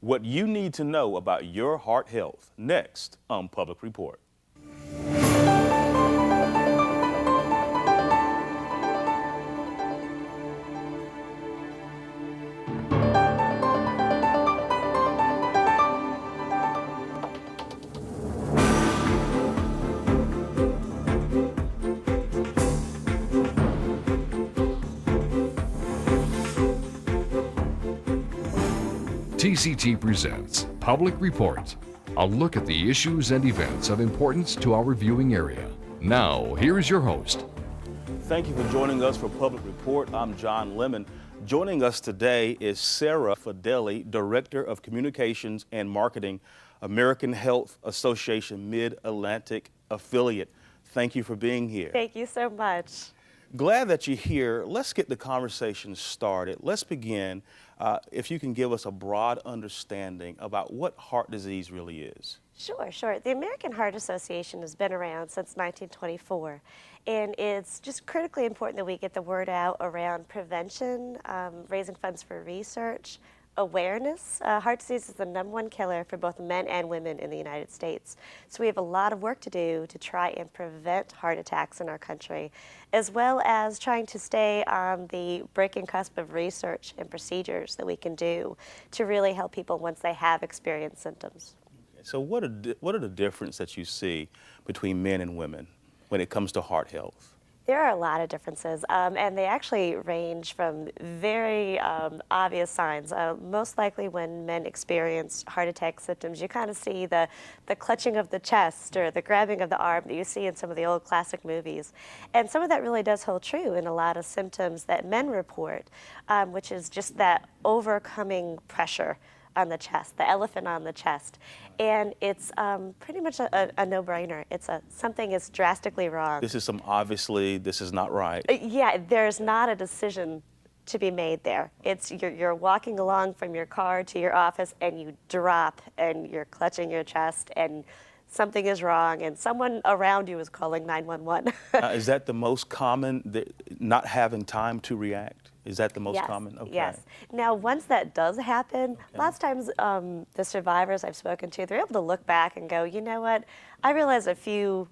What you need to know about your heart health, next on Public Report. TCT presents Public Report, a look at the issues and events of importance to our viewing area. Now, here is your host. Thank you for joining us for Public Report. I'm John Lemon. Joining us today is Sarah Fedele, Director of Communications and Marketing, American Health Association Mid-Atlantic Affiliate. Thank you for being here. Thank you so much. Glad that you're here. Let's get the conversation started. Let's begin. If you can give us a broad understanding about what heart disease really is. Sure. The American Heart Association has been around since 1924, and it's just critically important that we get the word out around prevention, raising funds for research, awareness. Heart disease is the #1 killer for both men and women in the United States. So we have a lot of work to do to try and prevent heart attacks in our country, as well as trying to stay on the breaking cusp of research and procedures that we can do to really help people once they have experienced symptoms. Okay. So what are the differences that you see between men and women when it comes to heart health? There are a lot of differences, and they actually range from very obvious signs. Most likely when men experience heart attack symptoms, you kind of see the clutching of the chest or the grabbing of the arm that you see in some of the old classic movies. And some of that really does hold true in a lot of symptoms that men report, which is just that overcoming pressure on the chest, the elephant on the chest. And it's pretty much a no-brainer. It's something is drastically wrong. This is not right. Yeah, there's not a decision to be made there. It's you're walking along from your car to your office and you drop and you're clutching your chest and something is wrong and someone around you is calling 911. Is that the most common, not having time to react? Is that the most common? Okay. Yes. Now, once that does happen, lots of times the survivors I've spoken to, they're able to look back and go, you know what? I realized a few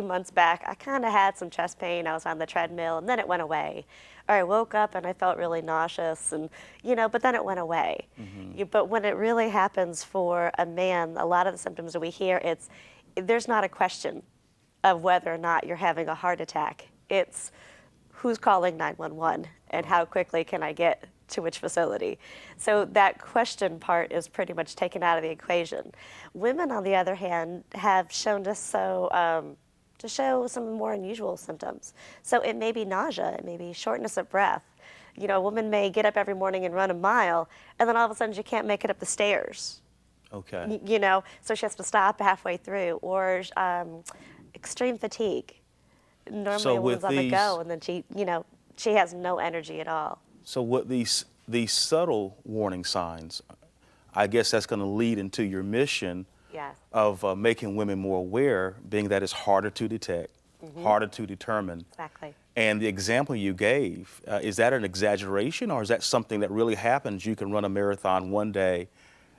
months back, I kind of had some chest pain. I was on the treadmill, and then it went away. Or I woke up and I felt really nauseous, and but then it went away. Mm-hmm. But when it really happens for a man, a lot of the symptoms that we hear, there's not a question of whether or not you're having a heart attack. It's who's calling 911 and how quickly can I get to which facility? So that question part is pretty much taken out of the equation. Women, on the other hand, have shown to show some more unusual symptoms. So it may be nausea, it may be shortness of breath. A woman may get up every morning and run a mile, and then all of a sudden she can't make it up the stairs. Okay. So she has to stop halfway through, or extreme fatigue. Normally a woman's on the go, and then she has no energy at all. So what these subtle warning signs, I guess that's going to lead into your mission of making women more aware, being that it's harder to detect, harder to determine. Exactly. And the example you gave, is that an exaggeration, or is that something that really happens? You can run a marathon one day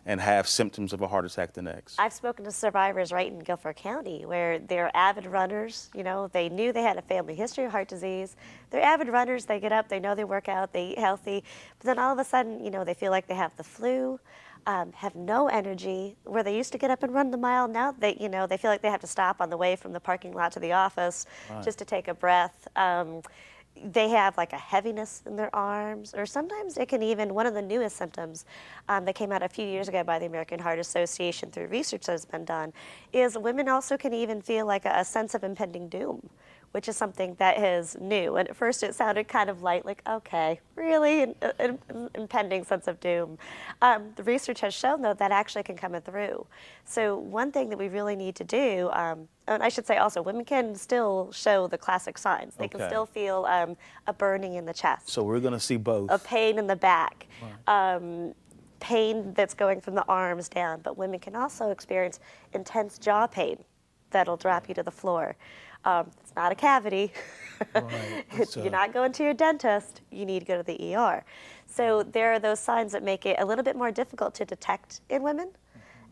and have symptoms of a heart attack the next. I've spoken to survivors right in Guilford County where they're avid runners. They knew they had a family history of heart disease. They're avid runners. They get up, they know they work out, they eat healthy. But then all of a sudden, they feel like they have the flu, have no energy. Where they used to get up and run the mile, now they feel like they have to stop on the way from the parking lot to the office just to take a breath. They have like a heaviness in their arms, or sometimes it can even, one of the newest symptoms that came out a few years ago by the American Heart Association through research that has been done, is women also can even feel like a sense of impending doom, which is something that is new. And at first it sounded kind of light, like, okay, really? An impending sense of doom. The research has shown, though, that actually can come through. So one thing that we really need to do, and I should say also, women can still show the classic signs. They can still feel a burning in the chest. So we're going to see both. A pain in the back. Pain that's going from the arms down. But women can also experience intense jaw pain that'll drop you to the floor. It's not a cavity. Right. You're not going to your dentist. You need to go to the ER. So there are those signs that make it a little bit more difficult to detect in women.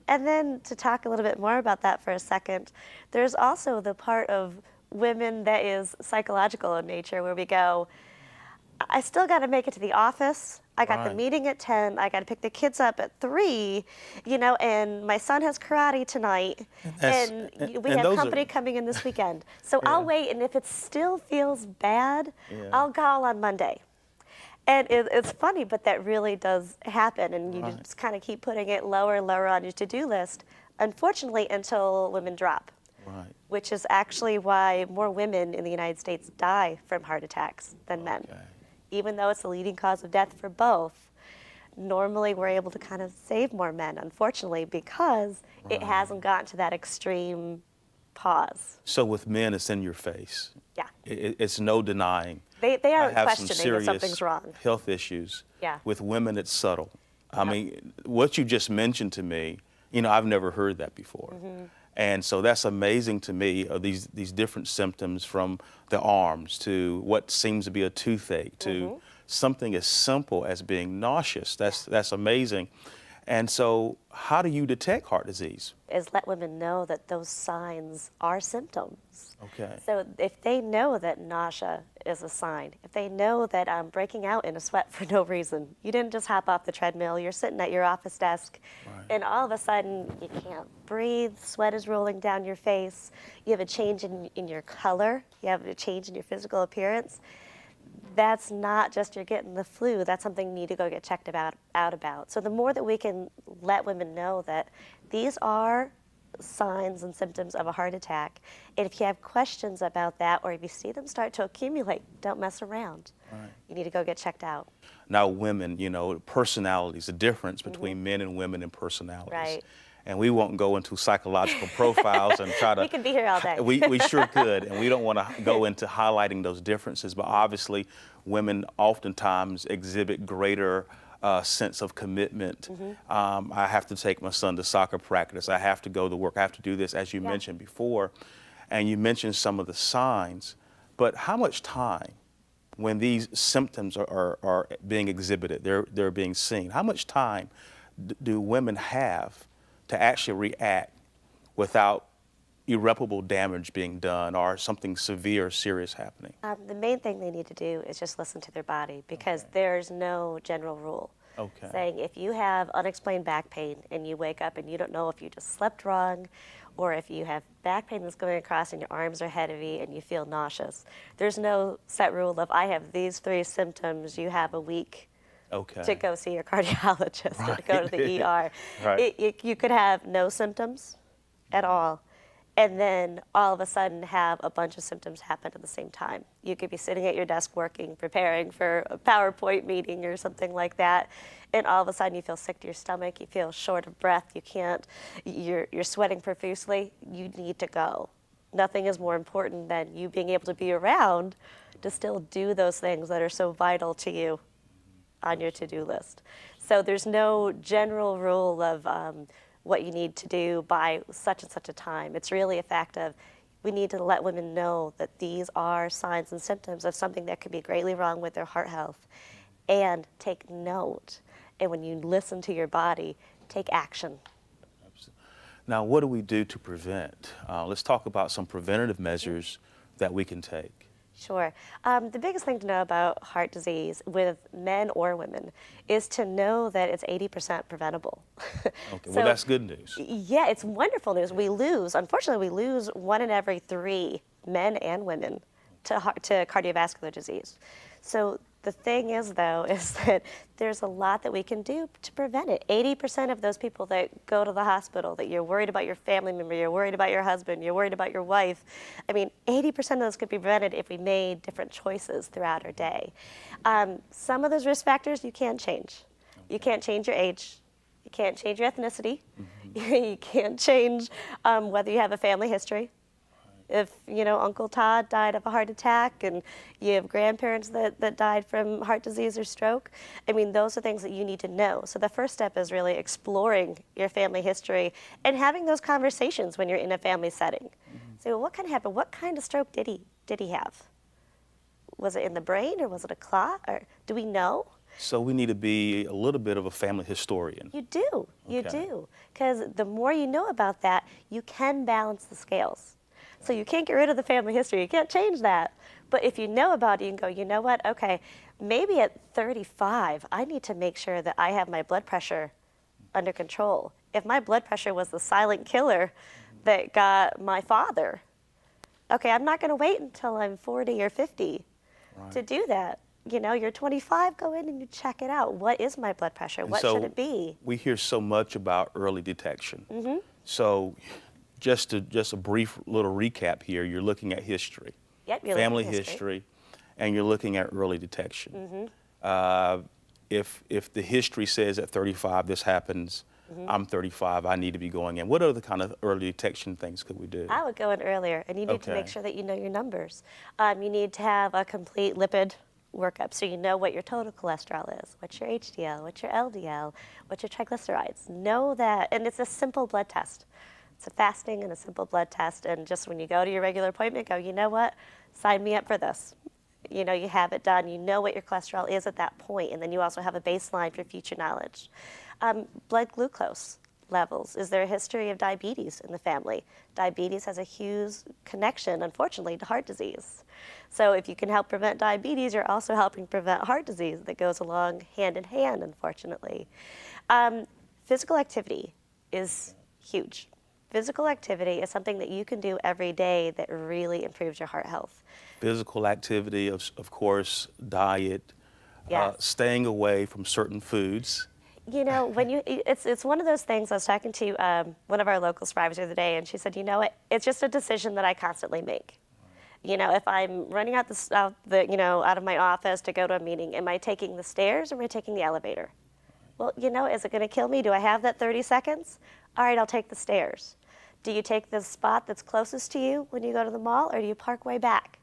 And then to talk a little bit more about that for a second, there's also the part of women that is psychological in nature where we go, I still got to make it to the office. I got the Right. meeting at 10. I got to pick the kids up at 3, and my son has karate tonight. That's And and, we and have those company are coming in this weekend. So yeah, I'll wait, and if it still feels bad, yeah, I'll call on Monday. And it's funny, but that really does happen, and you right, just kind of keep putting it lower and lower on your to-do list, unfortunately, until women drop, right. which is actually why more women in the United States die from heart attacks than men. Okay. Even though it's the leading cause of death for both, normally we're able to kind of save more men, unfortunately, because it Right. hasn't gotten to that extreme pause. So with men, it's in your face. Yeah. It's no denying. They I aren't have some questioning if serious something's wrong. health issues. Yeah. With women, it's subtle. I mean, what you just mentioned to me, I've never heard that before. Mm-hmm. And so that's amazing to me, these different symptoms from the arms to what seems to be a toothache to Mm-hmm. something as simple as being nauseous. That's amazing. And so how do you detect heart disease? Is let women know that those signs are symptoms. Okay. So if they know that nausea is a sign, if they know that breaking out in a sweat for no reason, you didn't just hop off the treadmill, you're sitting at your office desk, Right. and all of a sudden you can't breathe, sweat is rolling down your face, you have a change in your color, you have a change in your physical appearance, that's not just you're getting the flu. That's something you need to go get checked out about. So the more that we can let women know that these are signs and symptoms of a heart attack, and if you have questions about that or if you see them start to accumulate, don't mess around. Right. You need to go get checked out. Now, women, personalities, the difference between men and women in personalities. Right. And we won't go into psychological profiles and try to. We could be here all day. We sure could, and we don't want to go into highlighting those differences. But obviously, women oftentimes exhibit greater sense of commitment. I have to take my son to soccer practice. I have to go to work. I have to do this, as you Yeah. mentioned before. And you mentioned some of the signs. But how much time, when these symptoms are being exhibited, they're being seen, how much time do women have to actually react without irreparable damage being done or something severe, serious happening? The main thing they need to do is just listen to their body because there's no general rule. Okay. Saying if you have unexplained back pain and you wake up and you don't know if you just slept wrong or if you have back pain that's going across and your arms are heavy and you feel nauseous, there's no set rule of I have these 3 symptoms, you have a week Okay. to go see your cardiologist or to go to the ER. Right. You could have no symptoms at all, and then all of a sudden have a bunch of symptoms happen at the same time. You could be sitting at your desk working, preparing for a PowerPoint meeting or something like that, and all of a sudden you feel sick to your stomach, you feel short of breath, you're sweating profusely, you need to go. Nothing is more important than you being able to be around to still do those things that are so vital to you on your to-do list. So there's no general rule of what you need to do by such and such a time. It's really a fact of we need to let women know that these are signs and symptoms of something that could be greatly wrong with their heart health, and take note. And when you listen to your body, take action. Now, what do we do to prevent? Let's talk about some preventative measures that we can take. Sure. The biggest thing to know about heart disease with men or women is to know that it's 80% preventable. Okay, well, that's good news. Yeah, it's wonderful news. Unfortunately, we lose 1 in every 3 men and women to cardiovascular disease. So the thing is, though, is that there's a lot that we can do to prevent it. 80% of those people that go to the hospital, that you're worried about your family member, you're worried about your husband, you're worried about your wife, 80% of those could be prevented if we made different choices throughout our day. Some of those risk factors you can't change. You can't change your age. You can't change your ethnicity. You can't change whether you have a family history. If, Uncle Todd died of a heart attack and you have grandparents that died from heart disease or stroke, those are things that you need to know. So the first step is really exploring your family history and having those conversations when you're in a family setting. So what kind of happened? What kind of stroke did he have? Was it in the brain or was it a clot? Or do we know? So we need to be a little bit of a family historian. You do, you Okay. do. Because the more you know about that, you can balance the scales. So you can't get rid of the family history. You can't change that. But if you know about it, you can go, you know what? Okay, maybe at 35, I need to make sure that I have my blood pressure under control. If my blood pressure was the silent killer that got my father, okay, I'm not going to wait until I'm 40 or 50 to do that. You know, you're 25, go in and you check it out. What is my blood pressure? And What so should it be? we hear so much about early detection. Mm-hmm. So just a brief little recap here, you're looking at history, Yep, you're family looking at history, and you're looking at early detection. If the history says at 35 this happens, I'm 35, I need to be going in. What other kind of early detection things could we do? I would go in earlier, and you need to make Okay. sure that you know your numbers. You need to have a complete lipid workup so you know what your total cholesterol is, what's your HDL, what's your LDL, what's your triglycerides. Know that, and it's a simple blood test. It's a fasting and a simple blood test, and just when you go to your regular appointment, go, you know what, sign me up for this. You know, you have it done, you know what your cholesterol is at that point, and then you also have a baseline for future knowledge. Blood glucose levels. Is there a history of diabetes in the family? Diabetes has a huge connection, unfortunately, to heart disease. So if you can help prevent diabetes, you're also helping prevent heart disease that goes along hand in hand, unfortunately. Physical activity is huge. Physical activity is something that you can do every day that really improves your heart health. Physical activity, of course, diet, Yes. staying away from certain foods. You know, when it's one of those things. I was talking to one of our local survivors the other day, and she said, you know what, it's just a decision that I constantly make. You know, if I'm running out out of my office to go to a meeting, am I taking the stairs or am I taking the elevator? Well, you know, is it going to kill me? Do I have that 30 seconds? All right, I'll take the stairs. Do you take the spot that's closest to you when you go to the mall, or do you park way back?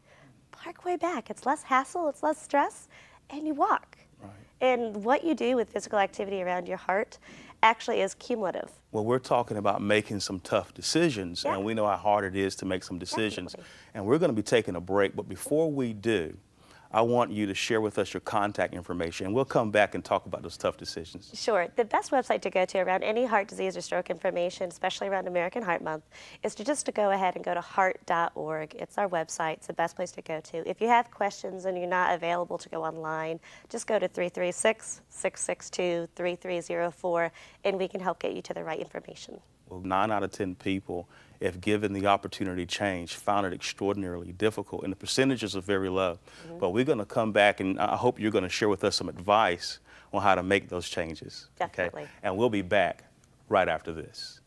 Park way back. It's less hassle, it's less stress, and you walk. Right. And what you do with physical activity around your heart actually is cumulative. Well, we're talking about making some tough decisions, Yeah. and we know how hard it is to make some decisions. Definitely. And we're going to be taking a break, but before we do, I want you to share with us your contact information, and we'll come back and talk about those tough decisions. Sure. The best website to go to around any heart disease or stroke information, especially around American Heart Month, is to go ahead and go to heart.org. It's our website. It's the best place to go to. If you have questions and you're not available to go online, just go to 336-662-3304, and we can help get you to the right information. Well, 9 out of 10 people, if given the opportunity to change, found it extraordinarily difficult, and the percentages are very low. But we're going to come back, and I hope you're going to share with us some advice on how to make those changes. Definitely. Okay? And we'll be back right after this.